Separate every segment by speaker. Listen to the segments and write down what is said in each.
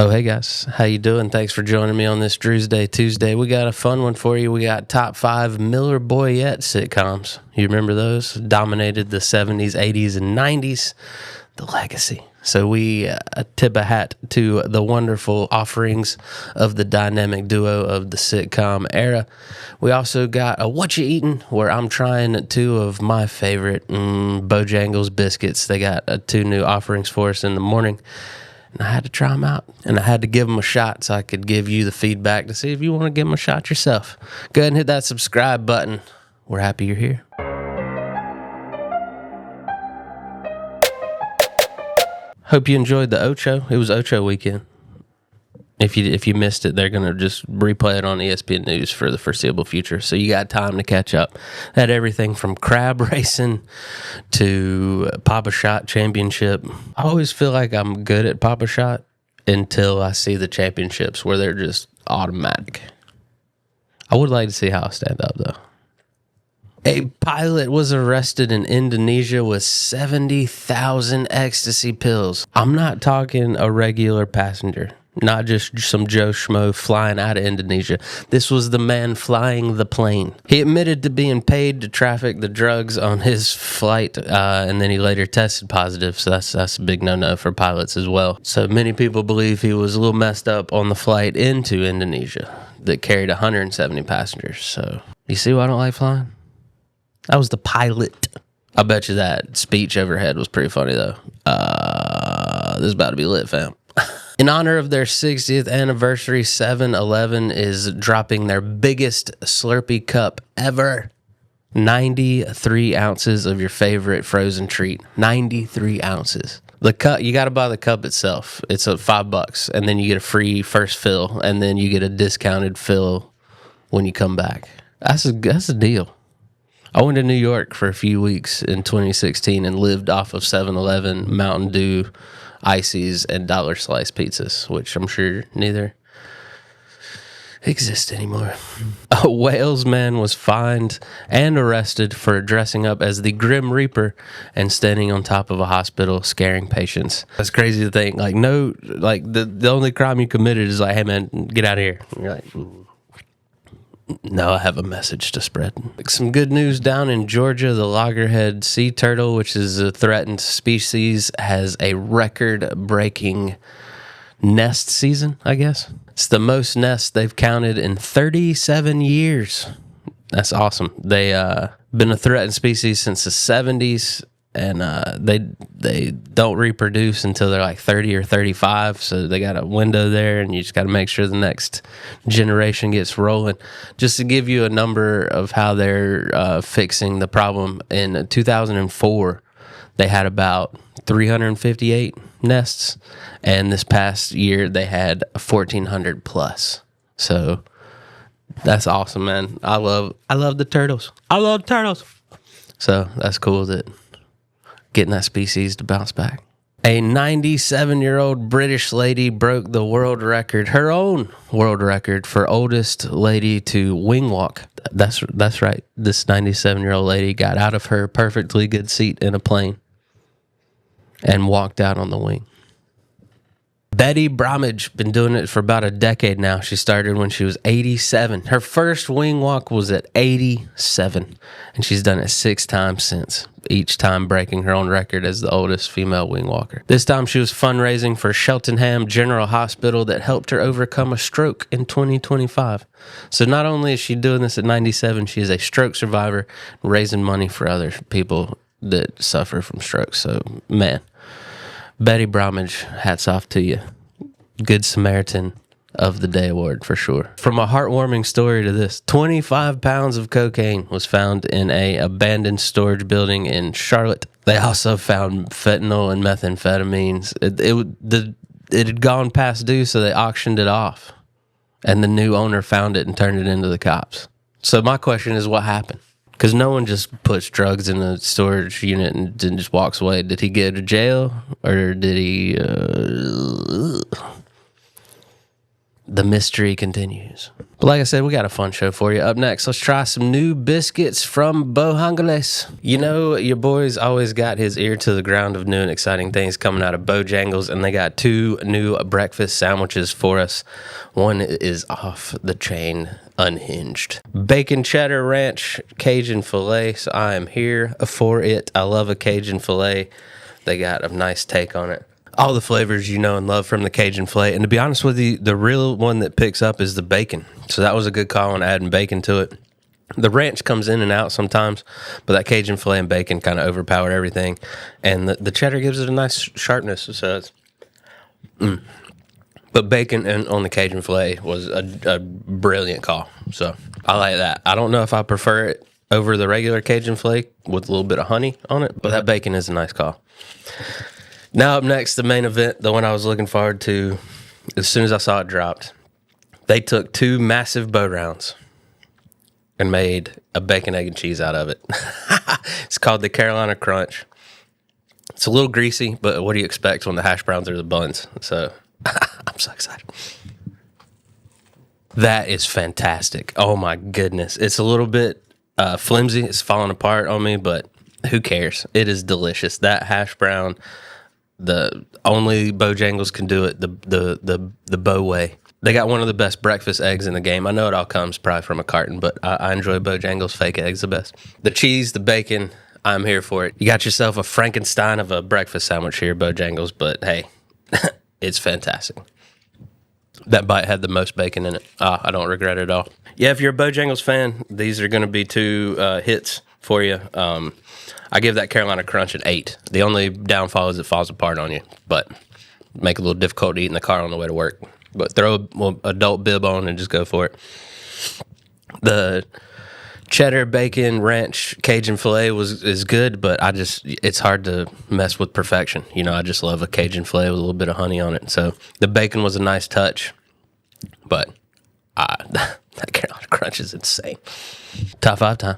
Speaker 1: Oh, hey guys, how you doing? Thanks for joining me on this Drew's Day Tuesday. We got a fun one for you. We got top 5 Miller Boyette sitcoms. You remember those? Dominated the 70s, 80s, and 90s. The legacy. So we tip a hat to the wonderful offerings of the dynamic duo of the sitcom era. We also got a What You Eatin', where I'm trying 2 of my favorite Bojangles biscuits. They got 2 new offerings for us in the morning. And I had to try them out, and I had to give them a shot so I could give you the feedback to see if you want to give them a shot yourself. Go ahead and hit that subscribe button. We're happy you're here. Hope you enjoyed the Ocho. It was Ocho weekend. If you missed it, they're going to just replay it on ESPN News for the foreseeable future. So you got time to catch up. Had everything from crab racing to Papa Shot Championship. I always feel like I'm good at Papa Shot until I see the championships where they're just automatic. I would like to see how I stand up, though. A pilot was arrested in Indonesia with 70,000 ecstasy pills. I'm not talking a regular passenger. Not just some Joe Schmo flying out of Indonesia. This was the man flying the plane. He admitted to being paid to traffic the drugs on his flight, and then he later tested positive, so that's a big no-no for pilots as well. So many people believe he was a little messed up on the flight into Indonesia that carried 170 passengers. So, you see why I don't like flying? That was the pilot. I bet you that speech overhead was pretty funny, though. This is about to be lit, fam. In honor of their 60th anniversary, 7-Eleven is dropping their biggest Slurpee cup ever. 93 ounces of your favorite frozen treat. 93 ounces. The cup, you got to buy the cup itself. It's $5, and then you get a free first fill, and then you get a discounted fill when you come back. That's a deal. I went to New York for a few weeks in 2016 and lived off of 7-Eleven, Mountain Dew, ices, and dollar slice pizzas, which I'm sure neither exist anymore. A Wales man was fined and arrested for dressing up as the Grim Reaper and standing on top of a hospital scaring patients. That's crazy to think. The only crime you committed is like, hey man, get out of here. And you're like, no, I have a message to spread. Some good news down in Georgia. The loggerhead sea turtle, which is a threatened species, has a record-breaking nest season, I guess. It's the most nests they've counted in 37 years. That's awesome. They been a threatened species since the 70s, and they don't reproduce until they're like 30 or 35, so they got a window there, and you just got to make sure the next generation gets rolling. Just to give you a number of how they're fixing the problem, in 2004, they had about 358 nests, and this past year they had 1,400 plus. So that's awesome, man. I love the turtles. I love turtles. So that's cool that getting that species to bounce back. A 97-year-old British lady broke the world record, her own world record, for oldest lady to wing walk. That's right. This 97-year-old lady got out of her perfectly good seat in a plane and walked out on the wing. Betty Bromwich, been doing it for about a decade now. She started when she was 87. Her first wing walk was at 87, and she's done it 6 times since, each time breaking her own record as the oldest female wing walker. This time she was fundraising for Cheltenham General Hospital that helped her overcome a stroke in 2025. So not only is she doing this at 97, she is a stroke survivor, raising money for other people that suffer from strokes. So, man, Betty Bromwich, hats off to you. Good Samaritan of the Day award for sure. From a heartwarming story to this, 25 pounds of cocaine was found in a abandoned storage building in Charlotte. They also found fentanyl and methamphetamines. It had gone past due, so they auctioned it off. And the new owner found it and turned it into the cops. So my question is, what happened? Because no one just puts drugs in a storage unit and then just walks away. Did he go to jail, or did he... the mystery continues. But like I said, we got a fun show for you. Up next, let's try some new biscuits from Bojangles. You know, your boy's always got his ear to the ground of new and exciting things coming out of Bojangles, and they got 2 new breakfast sandwiches for us. One is off the chain, unhinged. Bacon cheddar ranch Cajun filet, so I am here for it. I love a Cajun filet. They got a nice take on it. All the flavors you know and love from the Cajun filet. And to be honest with you, the real one that picks up is the bacon. So that was a good call on adding bacon to it. The ranch comes in and out sometimes, but that Cajun filet and bacon kind of overpower everything. And the cheddar gives it a nice sharpness. So it's... But bacon on the Cajun filet was a brilliant call. So I like that. I don't know if I prefer it over the regular Cajun filet with a little bit of honey on it, but that bacon is a nice call. Now up next, the main event, the one I was looking forward to as soon as I saw it dropped. They took 2 massive bow rounds and made a bacon, egg, and cheese out of it. It's called the Carolina Crunch. It's a little greasy, but what do you expect when the hash browns are the buns? So I'm so excited. That is fantastic. Oh my goodness. It's a little bit flimsy. It's falling apart on me, but who cares? It is delicious. That hash brown... The only Bojangles can do it the Bo way. They got one of the best breakfast eggs in the game. I know it all comes probably from a carton, but I enjoy Bojangles fake eggs the best. The cheese, the bacon, I'm here for it. You got yourself a Frankenstein of a breakfast sandwich here, Bojangles, but hey, it's fantastic. That bite had the most bacon in it. I don't regret it at all. Yeah, if you're a Bojangles fan, these are going to be 2 hits for you. I give that Carolina Crunch an 8. The only downfall is it falls apart on you, but make it a little difficult to eat in the car on the way to work. But throw an adult bib on and just go for it. The cheddar bacon ranch Cajun filet is good, but it's hard to mess with perfection. You know, I just love a Cajun filet with a little bit of honey on it. So the bacon was a nice touch, but that Carolina Crunch is insane. Top 5 time.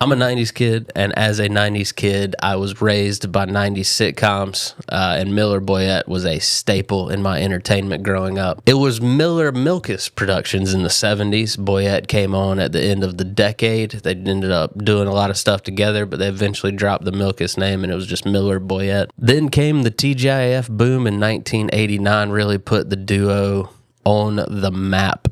Speaker 1: I'm a 90s kid, and as a 90s kid, I was raised by 90s sitcoms, and Miller Boyett was a staple in my entertainment growing up. It was Miller Milkus Productions in the 70s. Boyett came on at the end of the decade. They ended up doing a lot of stuff together, but they eventually dropped the Milkus name, and it was just Miller Boyett. Then came the TGIF boom in 1989, really put the duo on the map.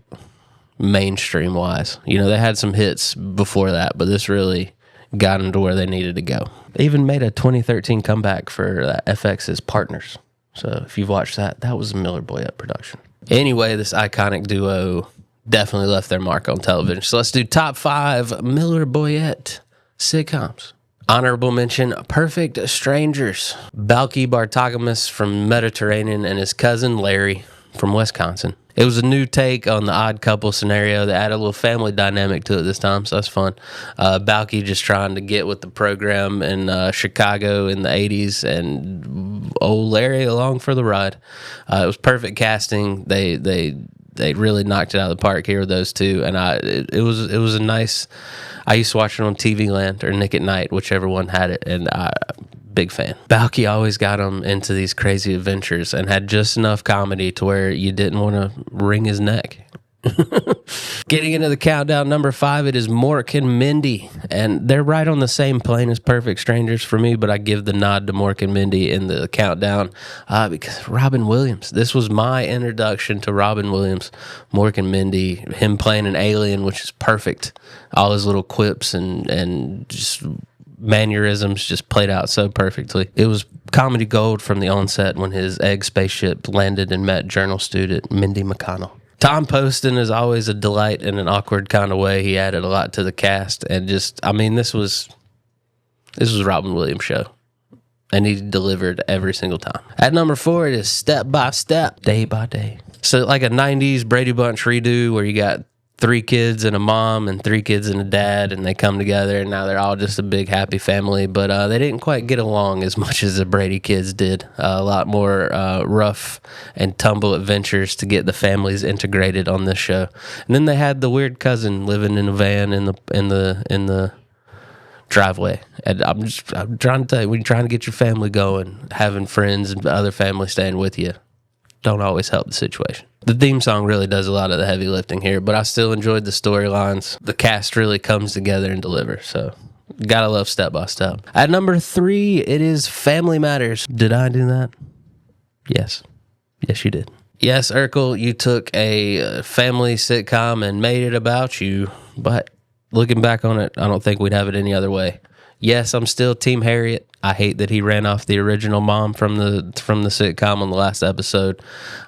Speaker 1: Mainstream wise, you know, they had some hits before that, but this really got them to where they needed to go. They even made a 2013 comeback for FX's Partners. So if you've watched that, that was a Miller Boyett production. Anyway, this iconic duo definitely left their mark on television. So let's do top 5 Miller Boyett sitcoms. Honorable mention, Perfect Strangers. Balki Bartokomous from Mediterranean and his cousin Larry from Wisconsin. It was a new take on the odd couple scenario. They added a little family dynamic to it this time, so that's fun. Balki just trying to get with the program in Chicago in the 80s, and old Larry along for the ride. It was perfect casting. They really knocked it out of the park here with those 2, and it was a nice... I used to watch it on TV Land or Nick at Night, whichever one had it, and big fan. Balki always got him into these crazy adventures and had just enough comedy to where you didn't want to wring his neck. Getting into the countdown, number 5, it is Mork and Mindy, and they're right on the same plane as Perfect Strangers for me, but I give the nod to Mork and Mindy in the countdown because Robin Williams. This was my introduction to Robin Williams. Mork and Mindy, him playing an alien, which is perfect. All his little quips and just mannerisms just played out so perfectly. It was comedy gold from the onset when his egg spaceship landed and met journal student Mindy McConnell. Tom Poston is always a delight in an awkward kind of way. He added a lot to the cast, and just, I mean, this was Robin Williams' show, and he delivered every single time. At number 4, it is Step by Step, Day by Day. So like a 90s Brady Bunch redo where you got 3 kids and a mom and 3 kids and a dad, and they come together, and now they're all just a big happy family, but they didn't quite get along as much as the Brady kids did. A lot more rough and tumble adventures to get the families integrated on this show. And then they had the weird cousin living in a van in the driveway. And I'm trying to tell you, when you're trying to get your family going, having friends and other family staying with you don't always help the situation. The theme song really does a lot of the heavy lifting here, but I still enjoyed the storylines. The cast really comes together and delivers, so gotta love Step by Step. At number 3, it is Family Matters. Did I do that? Yes. Yes, you did. Yes, Urkel, you took a family sitcom and made it about you, but looking back on it, I don't think we'd have it any other way. Yes, I'm still Team Harriet. I hate that he ran off the original mom from the sitcom on the last episode.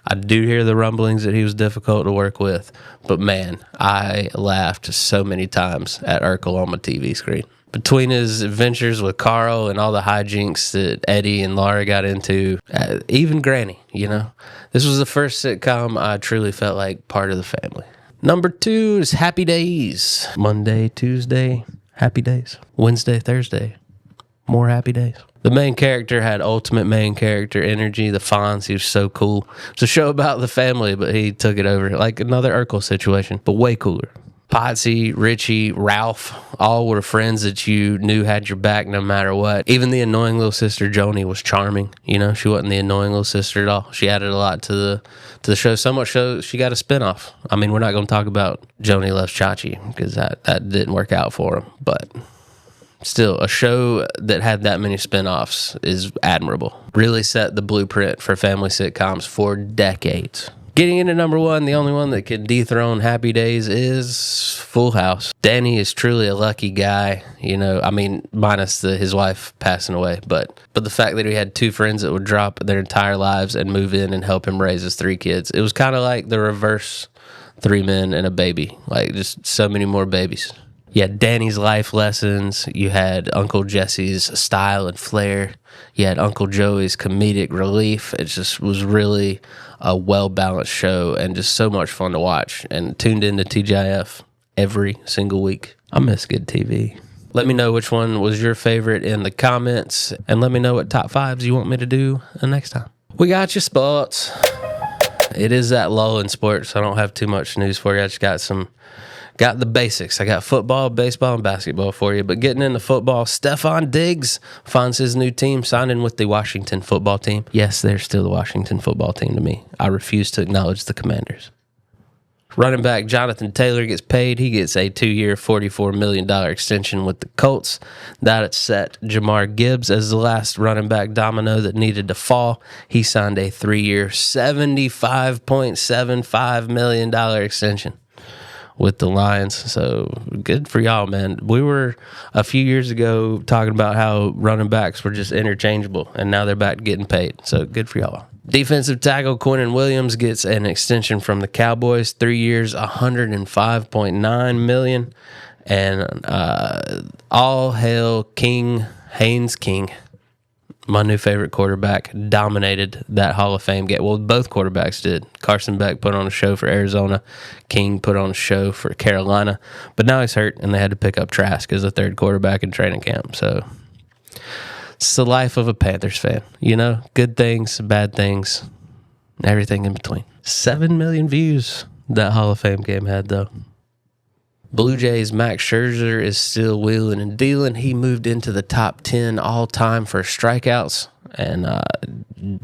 Speaker 1: I do hear the rumblings that he was difficult to work with, but man, I laughed so many times at Urkel on my TV screen. Between his adventures with Carl and all the hijinks that Eddie and Laura got into, even Granny, you know. This was the first sitcom I truly felt like part of the family. Number 2 is Happy Days. Monday, Tuesday, Happy Days. Wednesday, Thursday, more Happy Days. The main character had ultimate main character energy. The Fonz, he was so cool. It's a show about the family, but he took it over like another Urkel situation, but way cooler. Potsy, Richie, Ralph, all were friends that you knew had your back no matter what. Even the annoying little sister Joni was charming. You know, she wasn't the annoying little sister at all. She added a lot to the show. So much so she got a spinoff. I mean, we're not going to talk about Joni Loves Chachi because that didn't work out for him. But still, a show that had that many spinoffs is admirable. Really set the blueprint for family sitcoms for decades. Getting into number 1, the only one that could dethrone Happy Days is Full House. Danny is truly a lucky guy, you know, I mean, minus his wife passing away, but the fact that he had 2 friends that would drop their entire lives and move in and help him raise his 3 kids. It was kind of like the reverse 3 men and a baby, like just so many more babies. You had Danny's life lessons. You had Uncle Jesse's style and flair. You had Uncle Joey's comedic relief. It just was really a well-balanced show and just so much fun to watch. And tuned into TGIF every single week. I miss good TV. Let me know which one was your favorite in the comments. And let me know what top 5s you want me to do next time. We got your sports. It is that lull in sports, so I don't have too much news for you. I just got the basics. I got football, baseball, and basketball for you. But getting into football, Stephon Diggs finds his new team, signing with the Washington football team. Yes, they're still the Washington football team to me. I refuse to acknowledge the Commanders. Running back Jonathan Taylor gets paid. He gets a 2-year, $44 million extension with the Colts. That set Jamar Gibbs as the last running back domino that needed to fall. He signed a 3-year, $75.75 million extension with the Lions. So good for y'all, man. We were a few years ago talking about how running backs were just interchangeable, and now they're back getting paid. So good for y'all. Defensive tackle Quinnen Williams gets an extension from the Cowboys, 3 years, $105.9 million. And all hail Haynes King. My new favorite quarterback dominated that Hall of Fame game. Well, both quarterbacks did. Carson Beck put on a show for Arizona. King put on a show for Carolina. But now he's hurt, and they had to pick up Trask as a third quarterback in training camp. So it's the life of a Panthers fan. You know, good things, bad things, everything in between. 7 million views that Hall of Fame game had, though. Blue Jays' Max Scherzer is still wheeling and dealing. He moved into the top 10 all-time for strikeouts and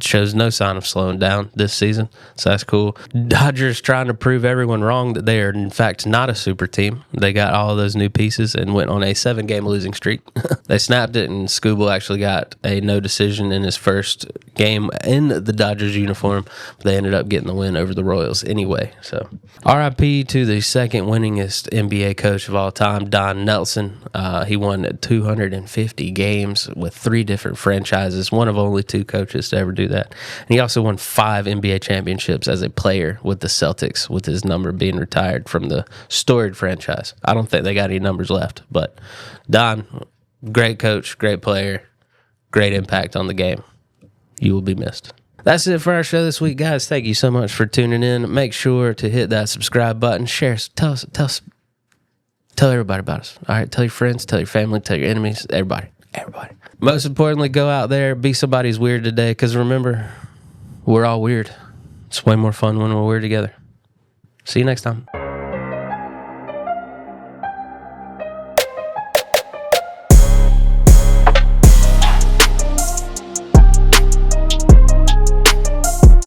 Speaker 1: shows no sign of slowing down this season, so that's cool. Dodgers trying to prove everyone wrong that they are, in fact, not a super team. They got all of those new pieces and went on a 7-game losing streak. They snapped it, and Skubal actually got a no decision in his first game in the Dodgers uniform. They ended up getting the win over the Royals anyway. So RIP to the second winningest NBA coach of all time, Don Nelson. He won 250 games with 3 different franchises, one of only 2 coaches to ever do that. And he also won 5 NBA championships as a player with the Celtics, with his number being retired from the storied franchise. I don't think they got any numbers left, but Don, great coach, great player, great impact on the game. You will be missed. That's it for our show this week, guys. Thank you so much for tuning in. Make sure to hit that subscribe button. Share. Tell everybody about us. All right, tell your friends, tell your family, tell your enemies, everybody. Most importantly, go out there, be somebody's weird today, because remember, we're all weird. It's way more fun when we're weird together. See you next time.